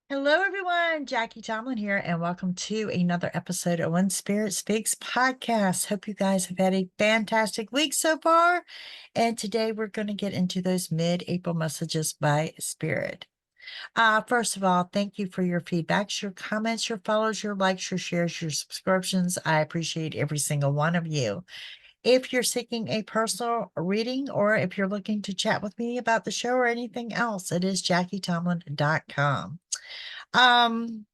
Hello, everyone. Jackie-Tomlin here, and welcome to another episode of When Spirit Speaks podcast. Hope you guys have had a fantastic week so far. And today we're going to get into those mid-April messages by Spirit. First of all, thank you for your feedbacks, your comments, your follows, your likes, your shares, your subscriptions. I appreciate every single one of you. If you're seeking a personal reading or if you're looking to chat with me about the show or anything else, it is JackieTomlin.com. Um,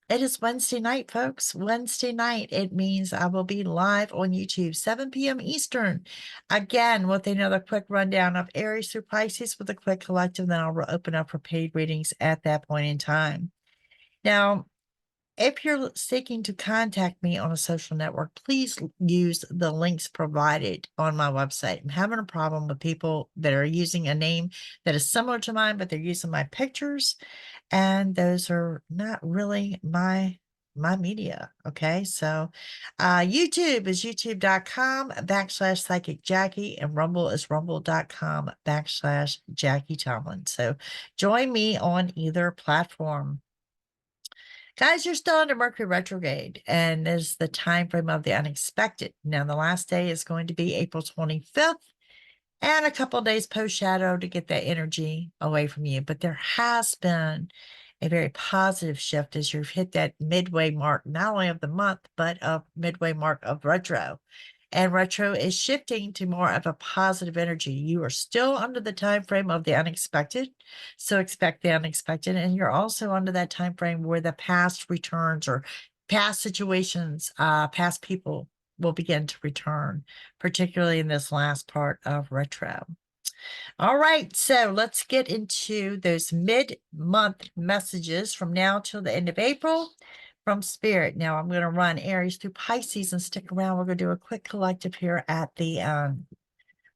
it is Wednesday night, folks. Wednesday night. It means I will be live on YouTube, 7 p.m. Eastern. Again, with another quick rundown of Aries through Pisces with a quick collective. Then I'll open up for paid readings at that point in time. Now, if you're seeking to contact me on a social network, please use the links provided on my website. I'm having a problem with people that are using a name that is similar to mine, but they're using my pictures, and those are not really my media. Okay. So YouTube is youtube.com/psychic Jackie, and Rumble is rumble.com/Jackie Tomlin. So join me on either platform. Guys, you're still under Mercury retrograde, and there's the time frame of the unexpected. Now, the last day is going to be April 25th, and a couple of days post shadow to get that energy away from you. But there has been a very positive shift as you've hit that midway mark, not only of the month, but of midway mark of retro. And retro is shifting to more of a positive energy. You are still under the time frame of the unexpected, so expect the unexpected. And you're also under that time frame where the past returns, or past situations, past people will begin to return, particularly in this last part of retro. All right, so let's get into those mid-month messages from now till the end of April from Spirit. Now I'm going to run Aries through Pisces and stick around. We're going to do a quick collective here at the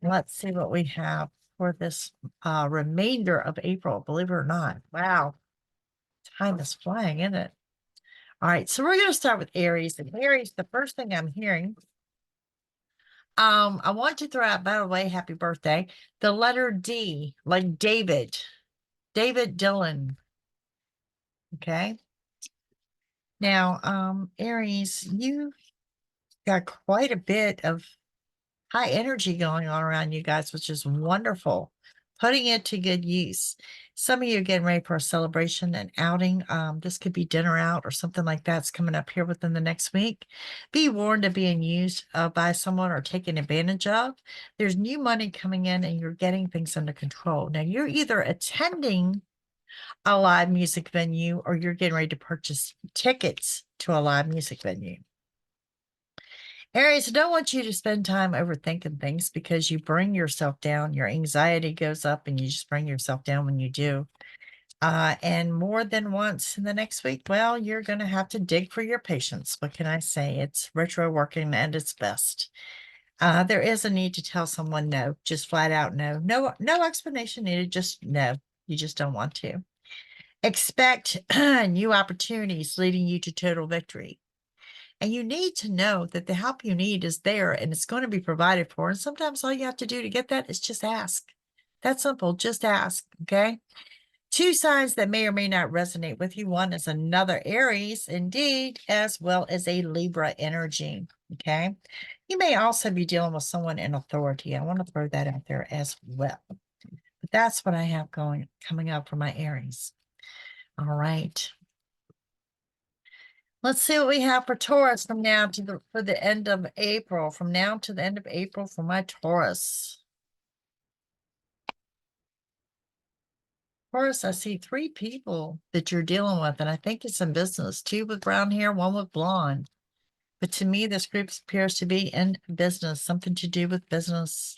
let's see what we have for this remainder of April. Believe it or not. Wow. Time is flying, isn't it? All right, so we're going to start with Aries. And Aries, the first thing I'm hearing, I want to throw out, by the way, happy birthday, the letter D, like David Dillon. Okay. Now, Aries, you got quite a bit of high energy going on around you guys, which is wonderful. Putting it to good use. Some of you are getting ready for a celebration, an outing. This could be dinner out or something like that's coming up here within the next week. Be warned of being used by someone or taken advantage of. There's new money coming in and you're getting things under control. Now, you're either attending a live music venue or you're getting ready to purchase tickets to a live music venue. Aries, I don't want you to spend time overthinking things because you bring yourself down. Your anxiety goes up and you just bring yourself down when you do. And more than once in the next week, well, you're going to have to dig for your patience. What can I say? It's retro working at its best. There is a need to tell someone no, just flat out no. No explanation needed, just no. You just don't want to. Expect new opportunities leading you to total victory. And you need to know that the help you need is there and it's going to be provided for. And sometimes all you have to do to get that is just ask. That's simple. Just ask. Okay. Two signs that may or may not resonate with you. One is another Aries, indeed, as well as a Libra energy. Okay. You may also be dealing with someone in authority. I want to throw that out there as well. But that's what I have coming up for my Aries. All right. Let's see what we have for Taurus from now to for the end of April. From now to the end of April for my Taurus. Taurus, I see three people that you're dealing with, and I think it's in business. Two with brown hair, one with blonde. But to me, this group appears to be in business, something to do with business.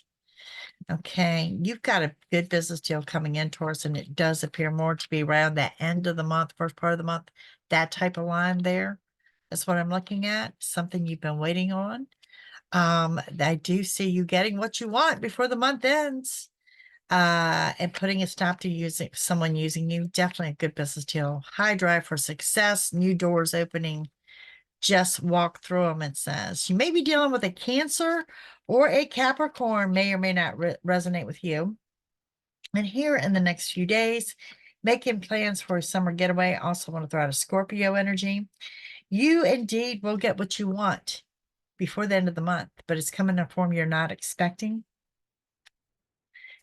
Okay, you've got a good business deal coming in, Taurus, and it does appear more to be around the end of the month, first part of the month, that type of line there. That's what I'm looking at, something you've been waiting on. I do see you getting what you want before the month ends, and putting a stop to someone using you. Definitely a good business deal. High drive for success, new doors opening. Just walk through them, it says. You may be dealing with a Cancer or a Capricorn, may or may not resonate with you. And here in the next few days, making plans for a summer getaway. Also want to throw out a Scorpio energy. You indeed will get what you want before the end of the month, but it's coming in a form you're not expecting.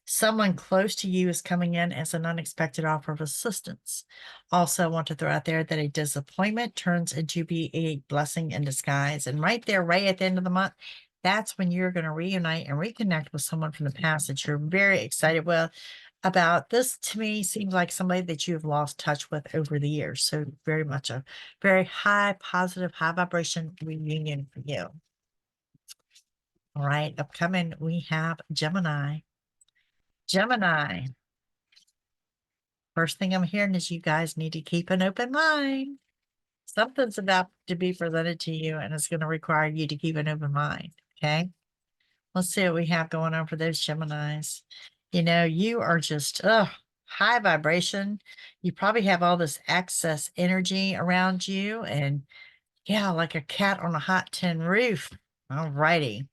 Someone close to you is coming in as an unexpected offer of assistance. Also, I want to throw out there that a disappointment turns into be a blessing in disguise. And right there, right at the end of the month, that's when you're going to reunite and reconnect with someone from the past that you're very excited with about. This to me seems like somebody that you have lost touch with over the years. So very much a very high, positive, high vibration reunion for you. All right, upcoming, we have Gemini. Gemini. First thing I'm hearing is you guys need to keep an open mind. Something's about to be presented to you, and it's going to require you to keep an open mind. Okay. Let's see what we have going on for those Geminis. You know, you are just high vibration. You probably have all this excess energy around you, and yeah, like a cat on a hot tin roof. All righty.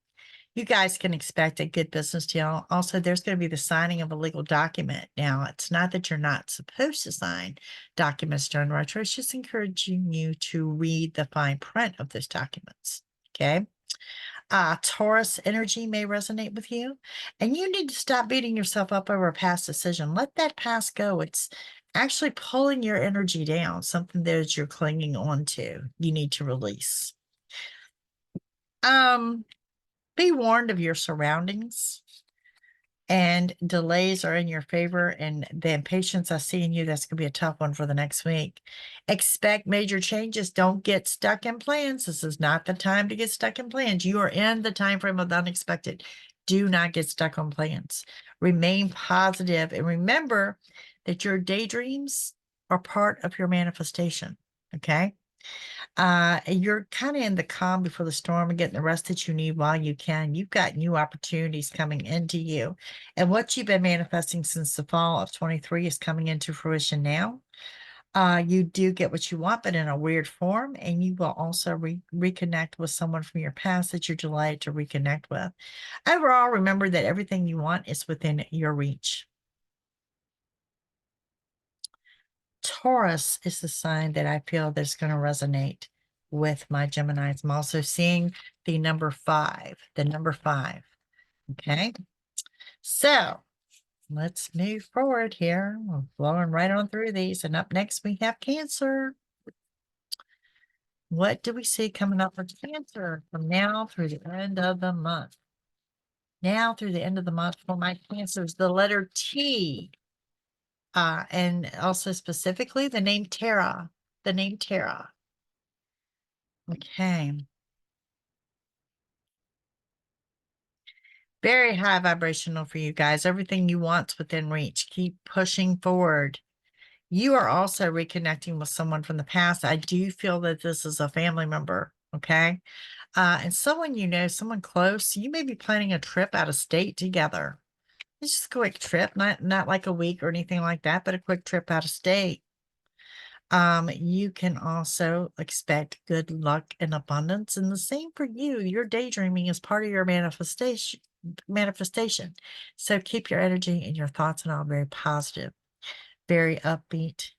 You guys can expect a good business deal. Also, there's going to be the signing of a legal document. Now, it's not that you're not supposed to sign documents during retro. It's just encouraging you to read the fine print of those documents. Okay. Taurus energy may resonate with you, and you need to stop beating yourself up over a past decision. Let that past go. It's actually pulling your energy down, something that you're clinging on to. You need to release. Be warned of your surroundings, and delays are in your favor, and the impatience I see in you, that's going to be a tough one for the next week. Expect major changes. Don't get stuck in plans. This is not the time to get stuck in plans. You are in the time frame of the unexpected. Do not get stuck on plans. Remain positive, and remember that your daydreams are part of your manifestation. Okay. You're kind of in the calm before the storm and getting the rest that you need while you can. You've got new opportunities coming into you. And what you've been manifesting since the fall of 23 is coming into fruition now. You do get what you want, but in a weird form. And you will also reconnect with someone from your past that you're delighted to reconnect with. Overall, remember that everything you want is within your reach. Taurus is the sign that I feel that's going to resonate with my Geminis. I'm also seeing the number 5, the number 5. Okay. So let's move forward here. We're blowing right on through these. And up next, we have Cancer. What do we see coming up for Cancer from now through the end of the month? Now through the end of the month for my Cancers, the letter T. And also specifically the name Tara. The name Tara. Okay. Very high vibrational for you guys. Everything you want's within reach. Keep pushing forward. You are also reconnecting with someone from the past. I do feel that this is a family member. Okay. And someone you know, someone close. You may be planning a trip out of state together. It's just a quick trip, not like a week or anything like that, but a quick trip out of state. You can also expect good luck and abundance, and the same for you. Your daydreaming is part of your manifestation. So keep your energy and your thoughts and all very positive, very upbeat.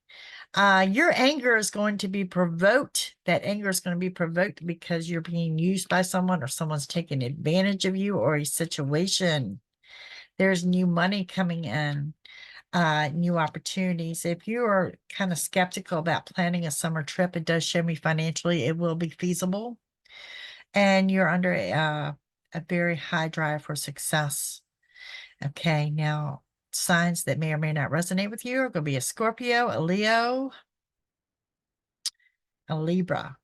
Your anger is going to be provoked. That anger is going to be provoked because you're being used by someone, or someone's taking advantage of you, or a situation. There's new money coming in. New opportunities. If you are kind of skeptical about planning a summer trip, it does show me financially it will be feasible, and you're under a very high drive for success. Okay, now signs that may or may not resonate with you are going to be a Scorpio, a Leo, a Libra,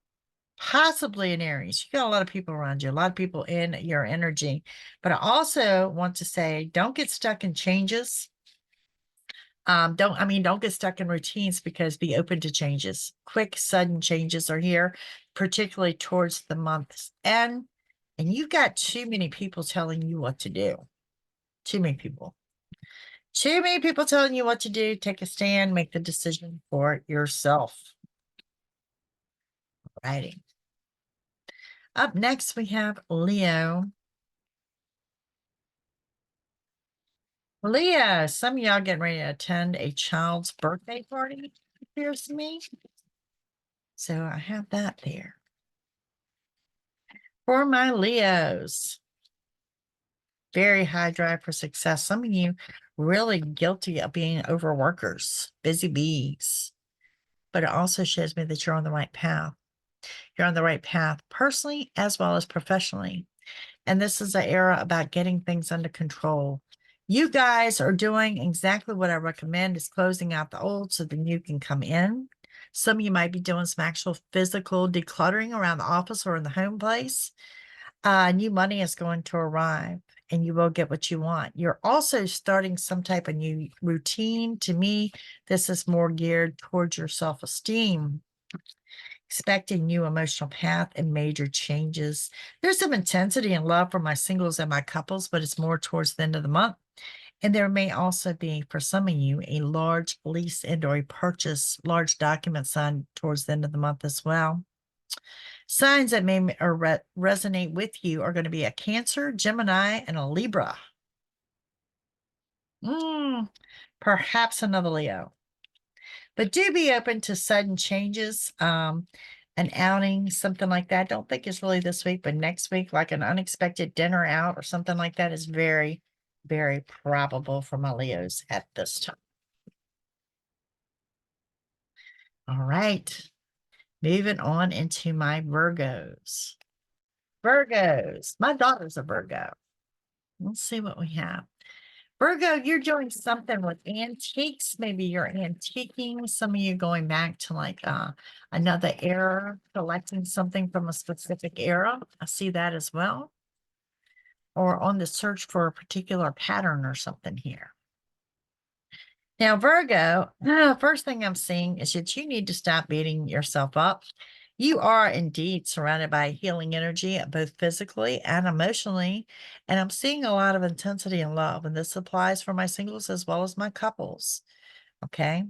possibly an Aries. You got a lot of people around you, a lot of people in your energy. But I also want to say, don't get stuck in changes. Don't get stuck in routines, because be open to changes. Quick, sudden changes are here, particularly towards the month's end. And you've got too many people telling you what to do. Too many people. Too many people telling you what to do. Take a stand, make the decision for yourself. Righty. Up next, we have Leo. Leah, some of y'all getting ready to attend a child's birthday party, it appears to me. So I have that there. For my Leos, very high drive for success. Some of you really guilty of being overworkers, busy bees. But it also shows me that you're on the right path. You're on the right path personally as well as professionally. And this is an era about getting things under control. You guys are doing exactly what I recommend is closing out the old so the new can come in. Some of you might be doing some actual physical decluttering around the office or in the home place. New money is going to arrive and you will get what you want. You're also starting some type of new routine. To me, this is more geared towards your self-esteem. Expecting new emotional path and major changes. There's some intensity and love for my singles and my couples, but it's more towards the end of the month. And there may also be, for some of you, a large lease and or a purchase, large document signed towards the end of the month as well. Signs that may resonate with you are going to be a Cancer, Gemini, and a Libra. Perhaps another Leo. But do be open to sudden changes, an outing, something like that. Don't think it's really this week, but next week, like an unexpected dinner out or something like that is very, very probable for my Leos at this time. All right. Moving on into my Virgos. Virgos. My daughter's a Virgo. Let's see what we have. Virgo, you're doing something with antiques. Maybe you're antiquing. Some of you going back to like another era, collecting something from a specific era. I see that as well. Or on the search for a particular pattern or something here. Now, Virgo, first thing I'm seeing is that you need to stop beating yourself up. You are indeed surrounded by healing energy, both physically and emotionally. And I'm seeing a lot of intensity and love. And this applies for my singles as well as my couples. Okay.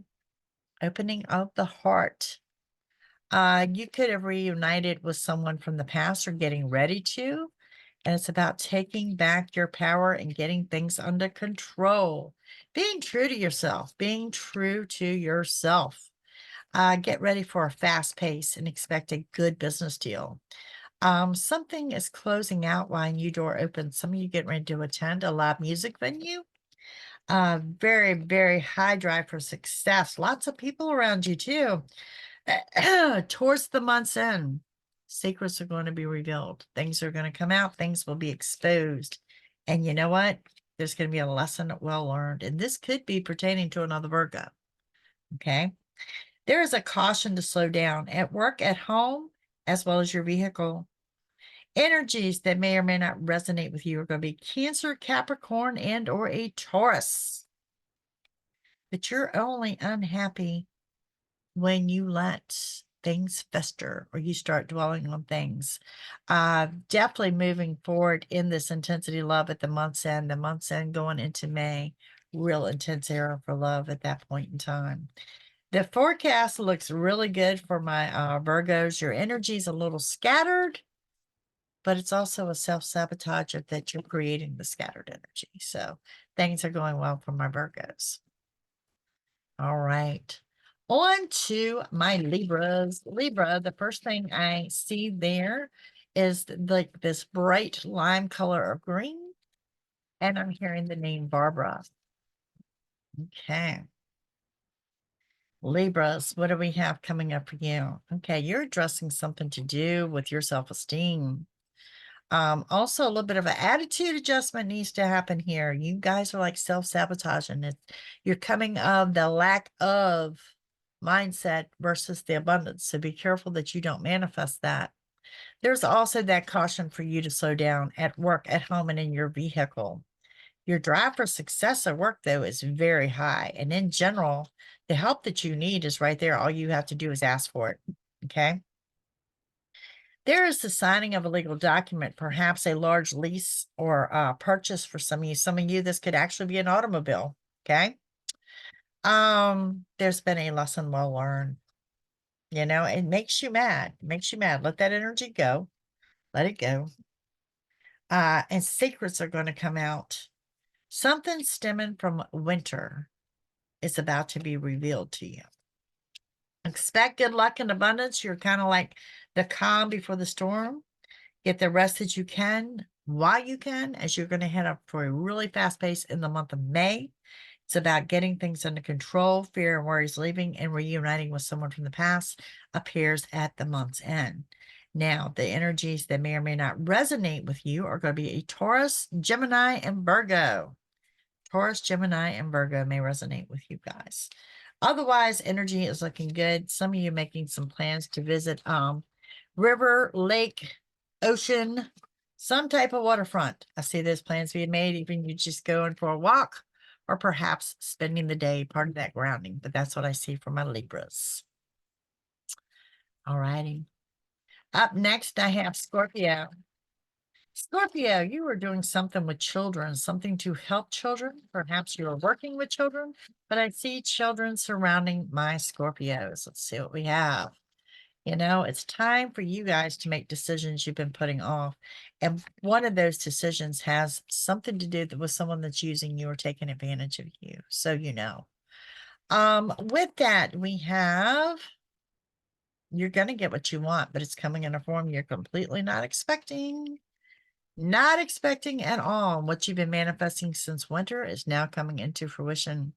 Opening of the heart. You could have reunited with someone from the past or getting ready to. And it's about taking back your power and getting things under control. Being true to yourself, being true to yourself. Get ready for a fast pace and expect a good business deal. Something is closing out while a new door opens. Some of you getting ready to attend a live music venue. Very, very high drive for success. Lots of people around you too. Towards the month's end, secrets are going to be revealed. Things are going to come out. Things will be exposed. And you know what? There's going to be a lesson well learned. And this could be pertaining to another Virgo. Okay. There is a caution to slow down at work, at home, as well as your vehicle. Energies that may or may not resonate with you are going to be Cancer, Capricorn, and or a Taurus. But you're only unhappy when you let things fester or you start dwelling on things. Definitely moving forward in this intensity love at the month's end going into May, real intense era for love at that point in time. The forecast looks really good for my Virgos. Your energy is a little scattered, but it's also a self-sabotage of that you're creating the scattered energy. So things are going well for my Virgos. All right. On to my Libras. Libra, the first thing I see there is like this bright lime color of green. And I'm hearing the name Barbara. Okay. Libras, what do we have coming up for you? Okay, you're addressing something to do with your self-esteem. Also a little bit of an attitude adjustment needs to happen here. You guys are like self-sabotaging it. You're coming of the lack of mindset versus the abundance. So be careful that you don't manifest that. There's also that caution for you to slow down at work, at home, and in your vehicle. Your drive for success at work, though, is very high. And in general, the help that you need is right there. All you have to do is ask for it. Okay. There is the signing of a legal document, perhaps a large lease or purchase for some of you. Some of you, this could actually be an automobile. Okay. There's been a lesson well learned. You know, it makes you mad. It makes you mad. Let that energy go. Let it go. And secrets are going to come out. Something stemming from winter is about to be revealed to you. Expect good luck and abundance. You're kind of like the calm before the storm. Get the rest that you can while you can, as you're going to head up for a really fast pace in the month of May. It's about getting things under control. Fear and worries leaving and reuniting with someone from the past appears at the month's end. Now, the energies that may or may not resonate with you are going to be a Taurus, Gemini, and Virgo. Taurus, Gemini, and Virgo may resonate with you guys. Otherwise, energy is looking good. Some of you making some plans to visit river, lake, ocean, some type of waterfront. I see those plans being made, even you just going for a walk or perhaps spending the day, part of that grounding. But that's what I see for my Libras. All righty. Up next, I have Scorpio. Scorpio, you are doing something with children, something to help children. Perhaps you are working with children, but I see children surrounding my Scorpios. Let's see what we have. You know, it's time for you guys to make decisions you've been putting off. And one of those decisions has something to do with someone that's using you or taking advantage of you. So, you know, with that, we have, you're going to get what you want, but it's coming in a form you're completely not expecting. Not expecting at all. What you've been manifesting since winter is now coming into fruition.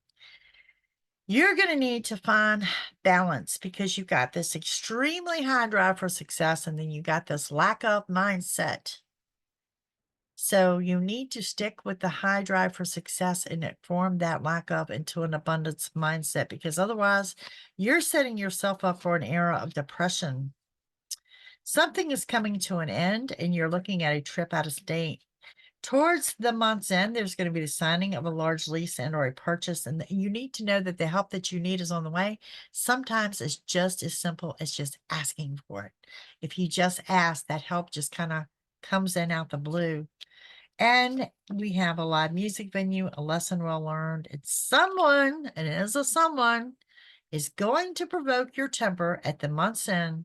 You're going to need to find balance because you got this extremely high drive for success, and then you got this lack of mindset. So you need to stick with the high drive for success and form that lack of into an abundance mindset, because otherwise you're setting yourself up for an era of depression. Something is coming to an end and you're looking at a trip out of state. Towards the month's end, there's going to be the signing of a large lease and or a purchase. And you need to know that the help that you need is on the way. Sometimes it's just as simple as just asking for it. If you just ask, that help just kind of comes in out the blue. And we have a live music venue, a lesson well learned. It's someone, and it is a someone, is going to provoke your temper at the month's end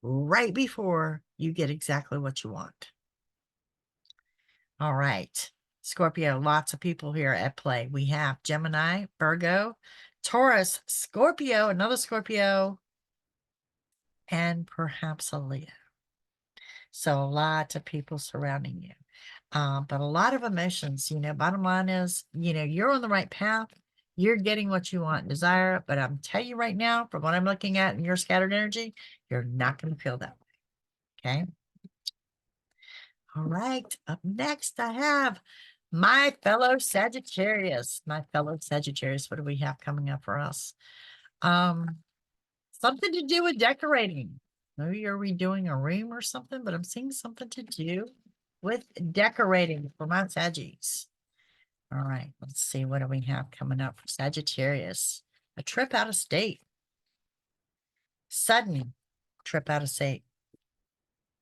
right before you get exactly what you want. All right, Scorpio, lots of people here at play. We have Gemini, Virgo, Taurus, Scorpio, another Scorpio, and perhaps a Leo. So lots of people surrounding you. But a lot of emotions, you know, bottom line is, you know, you're on the right path. You're getting what you want and desire. But I'm telling you right now, from what I'm looking at in your scattered energy, you're not going to feel that way. Okay. All right. Up next, I have my fellow Sagittarius. My fellow Sagittarius, what do we have coming up for us? Something to do with decorating. Maybe you're redoing a room or something, but I'm seeing something to do with decorating for my Saggies. All right, let's see, what do we have coming up for Sagittarius? A trip out of state. Sudden trip out of state.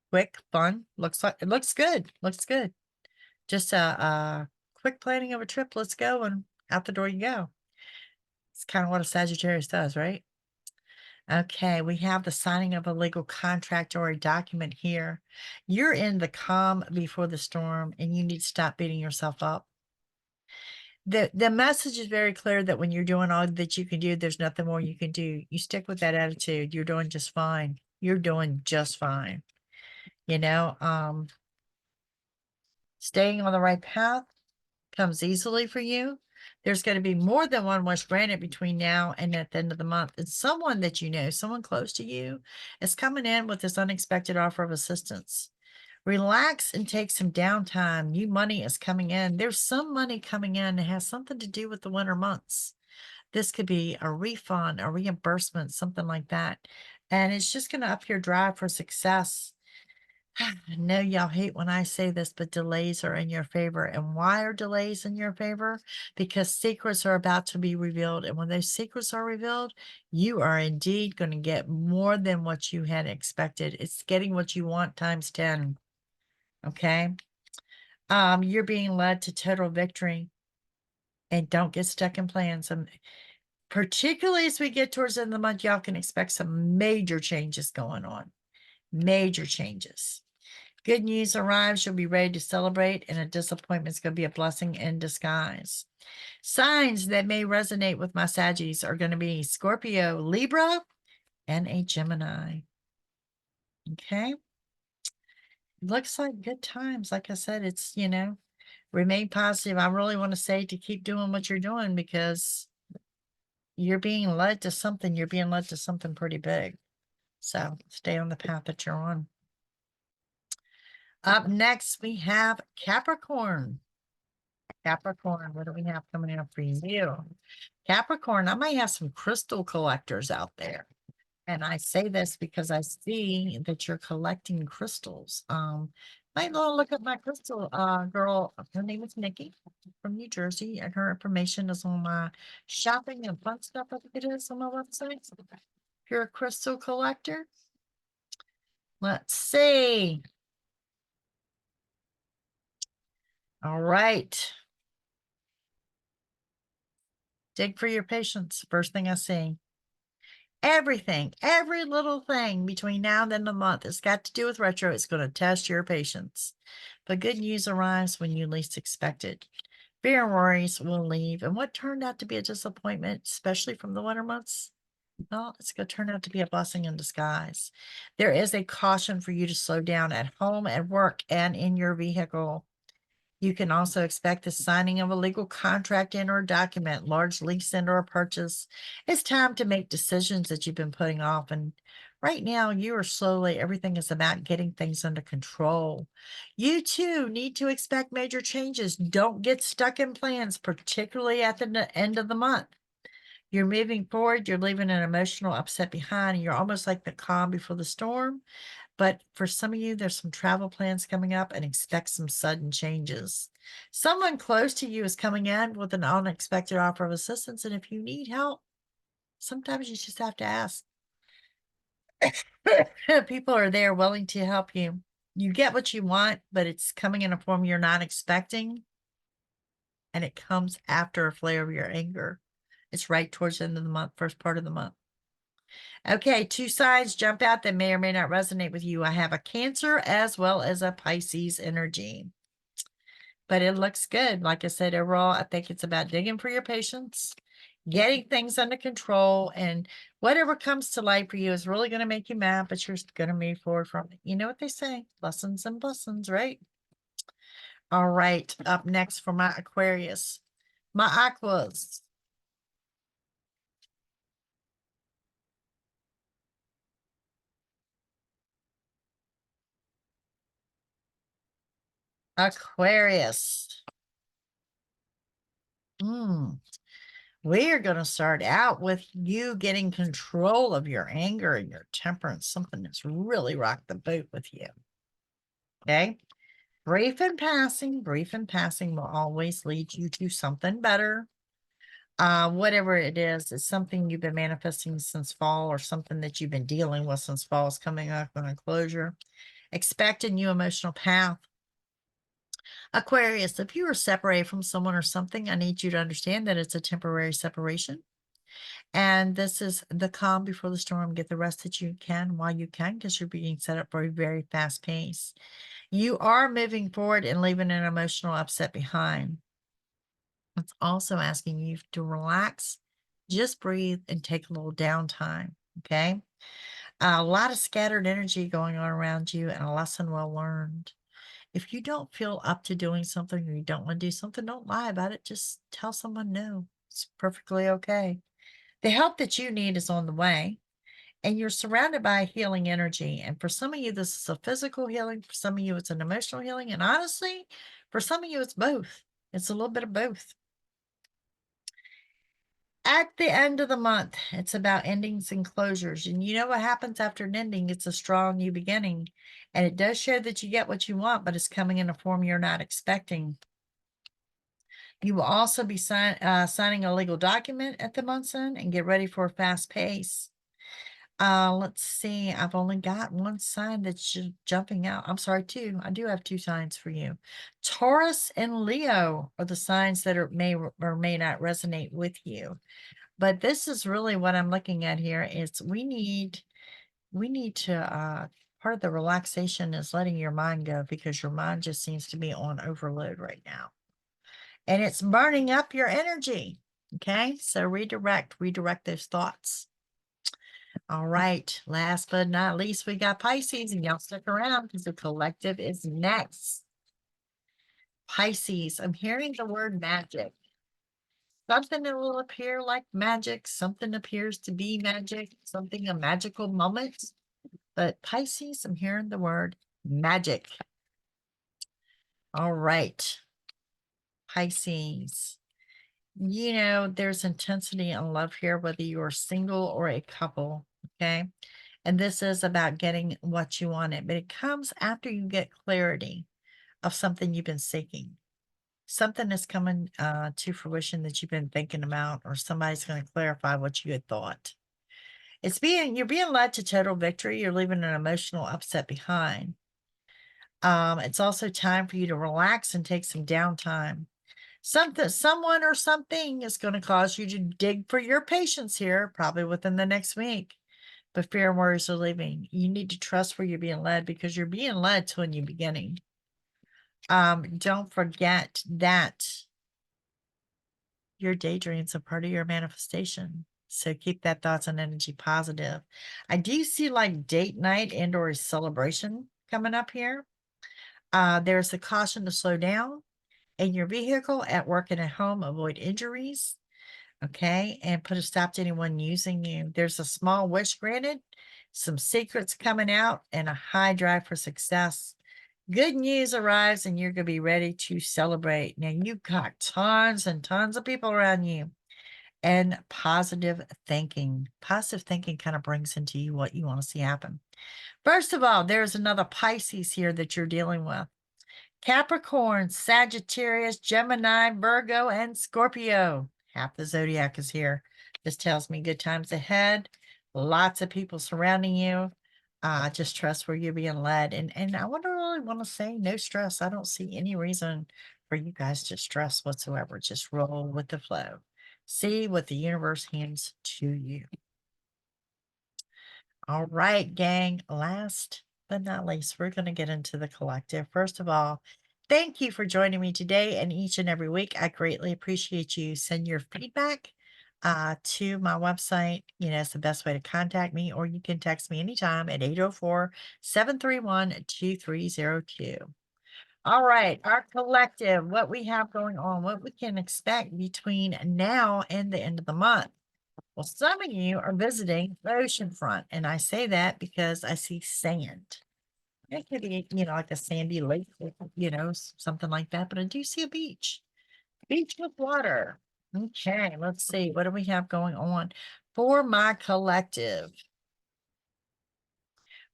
Quick, fun. Looks like it looks good. Looks good. Just a quick planning of a trip. Let's go, and out the door you go. It's kind of what a Sagittarius does, right? Okay, we have the signing of a legal contract or a document here. You're in the calm before the storm, and you need to stop beating yourself up. The message is very clear that when you're doing all that you can do, there's nothing more you can do. You stick with that attitude. You're doing just fine. You're doing just fine. You know, staying on the right path comes easily for you. There's going to be more than one wish granted between now and at the end of the month. And someone that you know, someone close to you, is coming in with this unexpected offer of assistance. Relax and take some downtime. New money is coming in. There's some money coming in that has something to do with the winter months. This could be a refund, a reimbursement, something like that. And it's just going to up your drive for success. I know y'all hate when I say this, but delays are in your favor. And why are delays in your favor? Because secrets are about to be revealed. And when those secrets are revealed, you are indeed going to get more than what you had expected. It's getting what you want times 10. Okay. You're being led to total victory, and don't get stuck in plans. Particularly as we get towards the end of the month, y'all can expect some major changes going on. Major changes. Good news arrives. You'll be ready to celebrate, and a disappointment is going to be a blessing in disguise. Signs that may resonate with my Saggies are going to be Scorpio, Libra, and a Gemini. Okay. Looks like good times. Like I said, it's, remain positive. I really want to say to keep doing what you're doing because you're being led to something. You're being led to something pretty big. So stay on the path that you're on. Up next, we have Capricorn. Capricorn, what do we have coming up for you? Capricorn, I might have some crystal collectors out there. And I say this because I see that you're collecting crystals. Might want to look at my crystal girl. Her name is Nikki from New Jersey, and her information is on my shopping and fun stuff. I think it is on my website. If you're a crystal collector, let's see. All right. Dig for your patience. First thing I see. Everything, every little thing between now and the end of the month has got to do with retro. It's going to test your patience. But good news arrives when you least expect it. Fear and worries will leave. And what turned out to be a disappointment, especially from the winter months, well, it's going to turn out to be a blessing in disguise. There is a caution for you to slow down at home, at work, and in your vehicle. You can also expect the signing of a legal contract and or document, large lease and or purchase. It's time to make decisions that you've been putting off. And right now, you are slowly, everything is about getting things under control. You too need to expect major changes. Don't get stuck in plans, particularly at the end of the month. You're moving forward, you're leaving an emotional upset behind, and you're almost like the calm before the storm. But for some of you, there's some travel plans coming up and expect some sudden changes. Someone close to you is coming in with an unexpected offer of assistance. And if you need help, sometimes you just have to ask. People are there willing to help you. You get what you want, but it's coming in a form you're not expecting. And it comes after a flare of your anger. It's right towards the end of the month, first part of the month. Okay, two signs jump out that may or may not resonate with you. I have a Cancer as well as a Pisces energy. But it looks good. Like I said, overall, I think it's about digging for your patience, getting things under control, and whatever comes to light for you is really going to make you mad, but you're going to move forward from it. You know what they say, lessons and blessings, right? All right, up next for my Aquarius, my Aquas. Aquarius. We are going to start out with you getting control of your anger and your temperance, something that's really rocked the boat with you. Okay. Brief and passing will always lead you to something better. Whatever it is, it's something you've been manifesting since fall or something that you've been dealing with since fall is coming up on a closure. Expect a new emotional path. Aquarius, if you are separated from someone or something, I need you to understand that it's a temporary separation. And this is the calm before the storm. Get the rest that you can while you can, because you're being set up for a very fast pace. You are moving forward and leaving an emotional upset behind. It's also asking you to relax, just breathe, and take a little downtime. Okay. A lot of scattered energy going on around you and a lesson well learned. If you don't feel up to doing something or you don't want to do something, don't lie about it. Just tell someone no. It's perfectly okay. The help that you need is on the way, and you're surrounded by healing energy. And for some of you, this is a physical healing. For some of you, it's an emotional healing. And honestly, for some of you, it's both. It's a little bit of both. At the end of the month, it's about endings and closures. And you know what happens after an ending? It's a strong new beginning. And it does show that you get what you want, but it's coming in a form you're not expecting. You will also be signing a legal document at the month's end and get ready for a fast pace. Let's see. I've only got one sign that's jumping out. I'm sorry, two. I do have two signs for you. Taurus and Leo are the signs that may or may not resonate with you. But this is really what I'm looking at here is we need to part of the relaxation is letting your mind go, because your mind just seems to be on overload right now. And it's burning up your energy. Okay, so redirect those thoughts. All right, last but not least, we got Pisces, and y'all stick around because the collective is next. Pisces, I'm hearing the word magic. Something that will appear like magic, something appears to be magic, something a magical moment. But Pisces, I'm hearing the word magic. All right, Pisces. You know, there's intensity and love here, whether you're single or a couple, okay? And this is about getting what you wanted, but it comes after you get clarity of something you've been seeking. Something that's coming to fruition that you've been thinking about, or somebody's going to clarify what you had thought. You're being led to total victory. You're leaving an emotional upset behind. It's also time for you to relax and take some downtime. Someone or something is going to cause you to dig for your patience here, probably within the next week. But fear and worries are leaving. You need to trust where you're being led, because you're being led to a new beginning. Don't forget that your daydreams are part of your manifestation. So keep that thoughts and energy positive. I do see like date night and or a celebration coming up here. There's a caution to slow down in your vehicle, at work, and at home. Avoid injuries. Okay. And put a stop to anyone using you. There's a small wish granted, some secrets coming out, and a high drive for success. Good news arrives, and you're going to be ready to celebrate. Now, you've got tons and tons of people around you. And positive thinking. Positive thinking kind of brings into you what you want to see happen. First of all, there's another Pisces here that you're dealing with. Capricorn, Sagittarius, Gemini, Virgo, and Scorpio. Half the zodiac is here. This tells me good times ahead. Lots of people surrounding you. Just trust where you're being led. And I really want to say no stress. I don't see any reason for you guys to stress whatsoever. Just roll with the flow. See what the universe hands to you. All right, gang. Last but not least, we're going to get into the collective. First of all, thank you for joining me today and each and every week. I greatly appreciate you. Send your feedback to my website. You know, it's the best way to contact me, or you can text me anytime at 804-731-2302. All right, our collective, what we have going on, what we can expect between now and the end of the month. Well, some of you are visiting the ocean front, and I say that because I see sand. It could be, you know, like a sandy lake, you know, something like that, but I do see a beach. Beach with water. Okay, let's see. What do we have going on for my collective?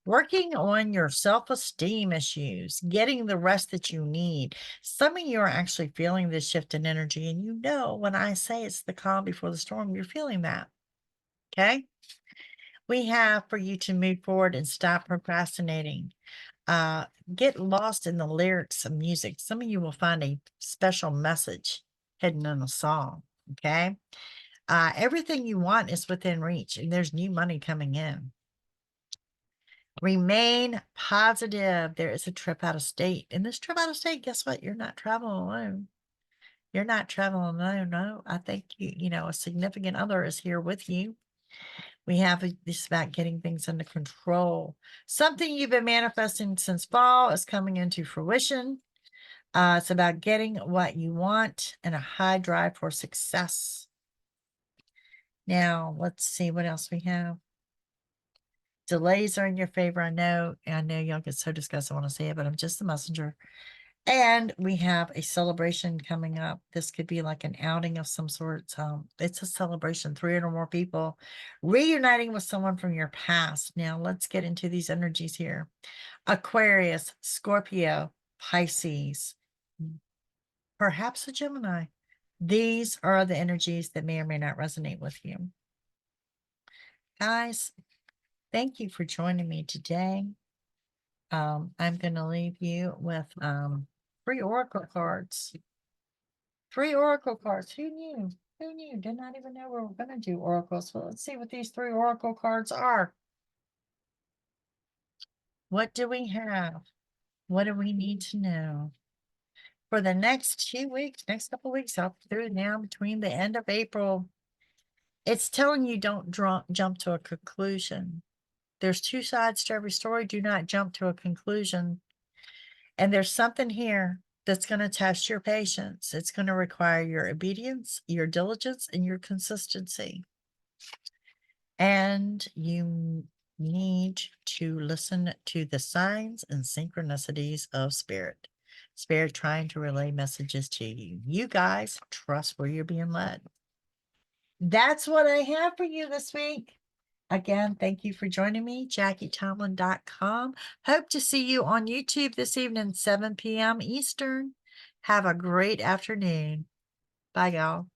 Working on your self-esteem issues, getting the rest that you need. Some of you are actually feeling this shift in energy, and you know when I say it's the calm before the storm, you're feeling that. Okay? We have for you to move forward and stop procrastinating. Get lost in the lyrics of music. Some of you will find a special message hidden in a song. Okay. Everything you want is within reach, and there's new money coming in. Remain positive. There is a trip out of state. And this trip out of state, guess what? You're not traveling alone. You're not traveling alone. No, I think you know, a significant other is here with you. We have this about getting things under control. Something you've been manifesting since fall is coming into fruition. It's about getting what you want and a high drive for success. Now, let's see what else we have. Delays are in your favor. I know y'all get so disgusted I want to say it, but I'm just the messenger. And we have a celebration coming up. This could be like an outing of some sort. It's a celebration, 300 or more people reuniting with someone from your past. Now, let's get into these energies here. Aquarius, Scorpio, Pisces, perhaps a Gemini. These are the energies that may or may not resonate with you. Guys, thank you for joining me today. I'm going to leave you with 3 oracle cards. 3 oracle cards. Who knew? Who knew? Did not even know we were going to do oracles. So let's see what these 3 oracle cards are. What do we have? What do we need to know? For the next 2 weeks, next couple of weeks, up through now between the end of April, it's telling you don't jump to a conclusion. There's two sides to every story. Do not jump to a conclusion. And there's something here that's going to test your patience. It's going to require your obedience, your diligence, and your consistency. And you need to listen to the signs and synchronicities of Spirit. Spirit trying to relay messages to you. You guys trust where you're being led. That's what I have for you this week. Again, thank you for joining me, JackieTomlin.com. Hope to see you on YouTube this evening, 7 p.m. Eastern. Have a great afternoon. Bye, y'all.